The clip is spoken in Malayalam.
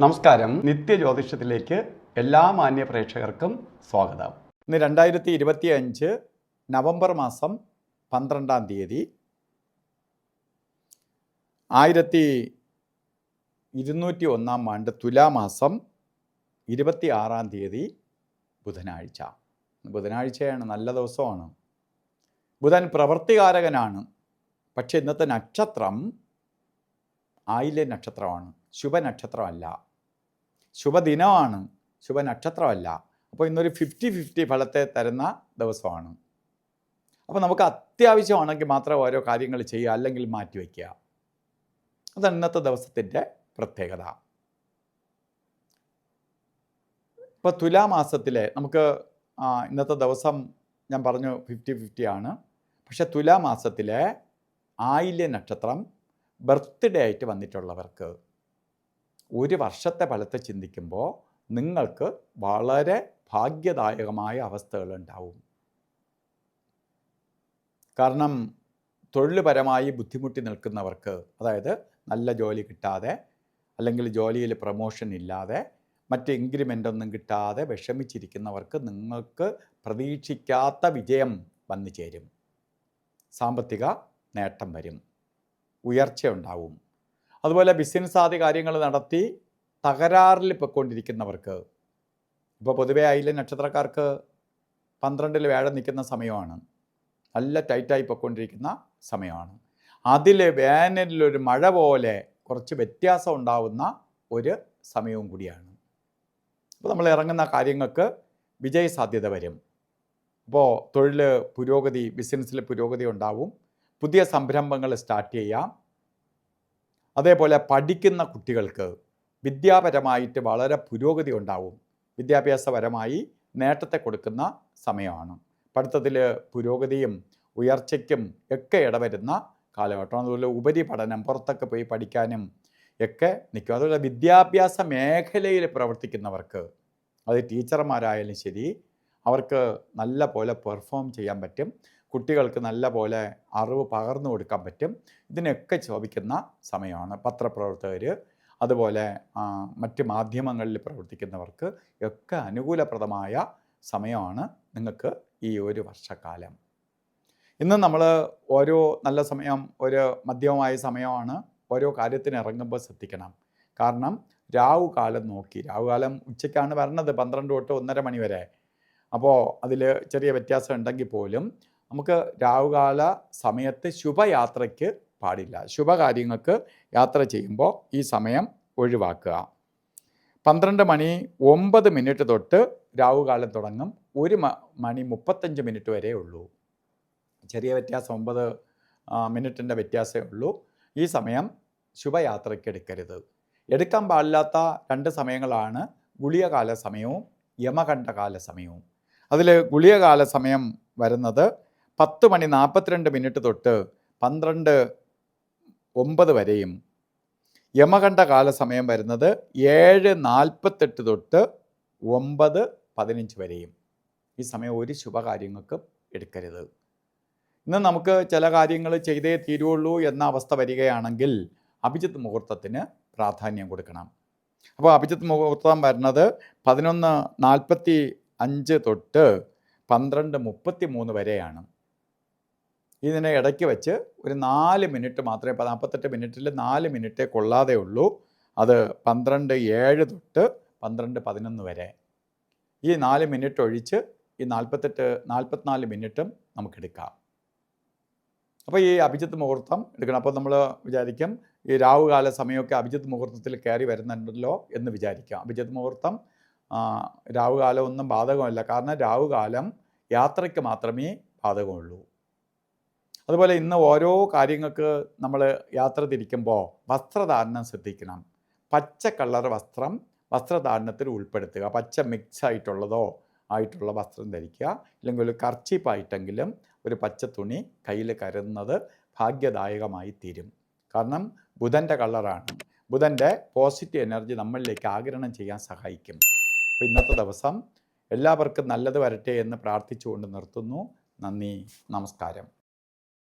നമസ്കാരം. നിത്യജ്യോതിഷത്തിലേക്ക് എല്ലാ മാന്യ പ്രേക്ഷകർക്കും സ്വാഗതം. ഇന്ന് 2025 നവംബർ മാസം 12-ാം തീയതി 1201-ാം ആണ്ട് തുലാമാസം 26-ാം തീയതി ബുധനാഴ്ച. ബുധനാഴ്ചയാണ്, നല്ല ദിവസമാണ്. ബുധൻ പ്രവൃത്തികാരകനാണ്. പക്ഷേ ഇന്നത്തെ നക്ഷത്രം ആയില്യ നക്ഷത്രമാണ്, ശുഭനക്ഷത്രമല്ല. ശുഭദിനമാണ്, ശുഭനക്ഷത്രമല്ല. അപ്പോൾ ഇന്നൊരു 50-50 ഫലത്തെ തരുന്ന ദിവസമാണ്. അപ്പോൾ നമുക്ക് അത്യാവശ്യമാണെങ്കിൽ മാത്രം ഓരോ കാര്യങ്ങൾ ചെയ്യുക, അല്ലെങ്കിൽ മാറ്റിവെക്കുക. അതാണ് ഇന്നത്തെ ദിവസത്തിൻ്റെ പ്രത്യേകത. ഇപ്പോൾ തുലാമാസത്തിലെ നമുക്ക് ഇന്നത്തെ ദിവസം ഞാൻ പറഞ്ഞു 50-50 ആണ്. പക്ഷെ തുലാമാസത്തിലെ ആയില്യ നക്ഷത്രം ബർത്ത്ഡേ ആയിട്ട് വന്നിട്ടുള്ളവർക്ക് ഒരു വർഷത്തെ ഫലത്തെ ചിന്തിക്കുമ്പോൾ നിങ്ങൾക്ക് വളരെ ഭാഗ്യദായകമായ അവസ്ഥകളുണ്ടാവും. കാരണം തൊഴിൽപരമായി ബുദ്ധിമുട്ടി നിൽക്കുന്നവർക്ക്, അതായത് നല്ല ജോലി കിട്ടാതെ, അല്ലെങ്കിൽ ജോലിയിൽ പ്രമോഷൻ ഇല്ലാതെ, മറ്റ് ഇൻക്രിമെൻ്റ് ഒന്നും കിട്ടാതെ വിഷമിച്ചിരിക്കുന്നവർക്ക് നിങ്ങൾക്ക് പ്രതീക്ഷിക്കാത്ത വിജയം വന്നു ചേരും. സാമ്പത്തിക നേട്ടം വരും, ഉയർച്ച ഉണ്ടാവും. അതുപോലെ ബിസിനസ് ആദ്യ കാര്യങ്ങൾ നടത്തി തകരാറിൽ പൊയ്ക്കൊണ്ടിരിക്കുന്നവർക്ക്, ഇപ്പോൾ പൊതുവേ ആയില്യ നക്ഷത്രക്കാർക്ക് 12-ൽ വ്യാഴം നിൽക്കുന്ന സമയമാണ്, നല്ല ടൈറ്റായി പൊയ്ക്കൊണ്ടിരിക്കുന്ന സമയമാണ്. അതിൽ വേനലിലൊരു മഴ പോലെ കുറച്ച് വ്യത്യാസം ഉണ്ടാവുന്ന ഒരു സമയവും കൂടിയാണ്. അപ്പോൾ നമ്മൾ ഇറങ്ങുന്ന കാര്യങ്ങൾക്ക് വിജയസാധ്യത വരും. അപ്പോൾ തൊഴിൽ പുരോഗതി, ബിസിനസ്സിൽ പുരോഗതി ഉണ്ടാവും. പുതിയ സംരംഭങ്ങൾ സ്റ്റാർട്ട് ചെയ്യാം. അതേപോലെ പഠിക്കുന്ന കുട്ടികൾക്ക് വിദ്യാപരമായിട്ട് വളരെ പുരോഗതി ഉണ്ടാവും. വിദ്യാഭ്യാസപരമായി നേട്ടത്തെ കൊടുക്കുന്ന സമയമാണ്. പഠിത്തത്തിൽ പുരോഗതിയും ഉയർച്ചയ്ക്കും ഒക്കെ ഇടവരുന്ന കാലഘട്ടം. അതുപോലെ ഉപരിപഠനം, പുറത്തൊക്കെ പോയി പഠിക്കാനും ഒക്കെ നിൽക്കും. അതുപോലെ വിദ്യാഭ്യാസ മേഖലയിൽ പ്രവർത്തിക്കുന്നവർക്ക്, അത് ടീച്ചർമാരായാലും ശരി, അവർക്ക് നല്ല പോലെ പെർഫോം ചെയ്യാൻ പറ്റും. കുട്ടികൾക്ക് നല്ല പോലെ അറിവ് പകർന്നു കൊടുക്കാൻ പറ്റും. ഇതിനൊക്കെ ശോഭിക്കുന്ന സമയമാണ്. പത്രപ്രവർത്തകർ, അതുപോലെ മറ്റ് മാധ്യമങ്ങളിൽ പ്രവർത്തിക്കുന്നവർക്ക് ഒക്കെ അനുകൂലപ്രദമായ സമയമാണ് നിങ്ങൾക്ക് ഈ ഒരു വർഷക്കാലം. ഇന്ന് നമ്മൾ ഓരോ നല്ല സമയം, ഒരു മധ്യമമായ സമയമാണ്. ഓരോ കാര്യത്തിന് ഇറങ്ങുമ്പോൾ ശ്രദ്ധിക്കണം. കാരണം രാവുകാലം നോക്കി, രാവുകാലം ഉച്ചയ്ക്കാണ് വരുന്നത്, 12 തൊട്ട് 1:30 മണി വരെ. അപ്പോൾ അതിൽ ചെറിയ വ്യത്യാസം ഉണ്ടെങ്കിൽ പോലും നമുക്ക് രാവുകാല സമയത്ത് ശുഭയാത്രയ്ക്ക് പാടില്ല. ശുഭകാര്യങ്ങൾക്ക് യാത്ര ചെയ്യുമ്പോൾ ഈ സമയം ഒഴിവാക്കുക. 12:09 തൊട്ട് രാവുകാലം തുടങ്ങും. 1:35 വരെ ഉള്ളൂ. ചെറിയ വ്യത്യാസം, 9 മിനിറ്റിൻ്റെ വ്യത്യാസമേ ഉള്ളൂ. ഈ സമയം ശുഭയാത്രയ്ക്ക് എടുക്കരുത്. എടുക്കാൻ പാടില്ലാത്ത 2 സമയങ്ങളാണ് ഗുളികകാല സമയവും യമകണ്ഠകാല സമയവും. അതിൽ ഗുളികകാല സമയം വരുന്നത് 10:42 തൊട്ട് 12:09 വരെയും, യമകണ്ഠകാല സമയം വരുന്നത് 7:48 തൊട്ട് 9:15 വരെയും. ഈ സമയം ഒരു ശുഭകാര്യങ്ങൾക്കും എടുക്കരുത്. ഇന്ന് നമുക്ക് ചില കാര്യങ്ങൾ ചെയ്തേ തീരുള്ളൂ എന്ന അവസ്ഥ വരികയാണെങ്കിൽ അഭിജിത്ത് മുഹൂർത്തത്തിന് പ്രാധാന്യം കൊടുക്കണം. അപ്പോൾ അഭിജിത്ത് മുഹൂർത്തം വരുന്നത് 11:45 തൊട്ട് 12:33 വരെയാണ്. ഇതിനെ ഇടയ്ക്ക് വെച്ച് ഒരു 4 മിനിറ്റ് മാത്രമേ, 48 മിനിറ്റിൽ 4 മിനിറ്റേ കൊള്ളാതെ ഉള്ളൂ. അത് 12:07 തൊട്ട് 12:11 വരെ. ഈ 4 മിനിറ്റ് ഒഴിച്ച് ഈ 44 മിനിറ്റും നമുക്കെടുക്കാം. അപ്പോൾ ഈ അഭിജിത്ത് മുഹൂർത്തം എടുക്കണം. അപ്പോൾ നമ്മൾ വിചാരിക്കും ഈ രാവുകാല സമയമൊക്കെ അഭിജിത്ത് മുഹൂർത്തത്തിൽ കയറി വരുന്നുണ്ടല്ലോ എന്ന് വിചാരിക്കാം. അഭിജിത്ത് മുഹൂർത്തം രാവുകാലം ഒന്നും ബാധകമല്ല. കാരണം രാവുകാലം യാത്രയ്ക്ക് മാത്രമേ ബാധകമുള്ളൂ. അതുപോലെ ഇന്ന് ഓരോ കാര്യങ്ങൾക്ക് നമ്മൾ യാത്ര തിരിക്കുമ്പോൾ വസ്ത്രധാരണം ശ്രദ്ധിക്കണം. പച്ച കളർ വസ്ത്രം വസ്ത്രധാരണത്തിൽ ഉൾപ്പെടുത്തുക. പച്ച മിക്സ് ആയിട്ടുള്ള വസ്ത്രം ധരിക്കുക. ഇല്ലെങ്കിൽ ഒരു കർച്ചീപ്പായിട്ടെങ്കിലും ഒരു പച്ച തുണി കയ്യിൽ കരുതുന്നത് ഭാഗ്യദായകമായി തീരും. കാരണം ബുധൻ്റെ കളറാണ്. ബുധൻ്റെ പോസിറ്റീവ് എനർജി നമ്മളിലേക്ക് ആഗിരണം ചെയ്യാൻ സഹായിക്കും. അപ്പോൾ ഇന്നത്തെ ദിവസം എല്ലാവർക്കും നല്ലത് വരട്ടെ എന്ന് പ്രാർത്ഥിച്ചുകൊണ്ട് നിർത്തുന്നു. നന്ദി, നമസ്കാരം.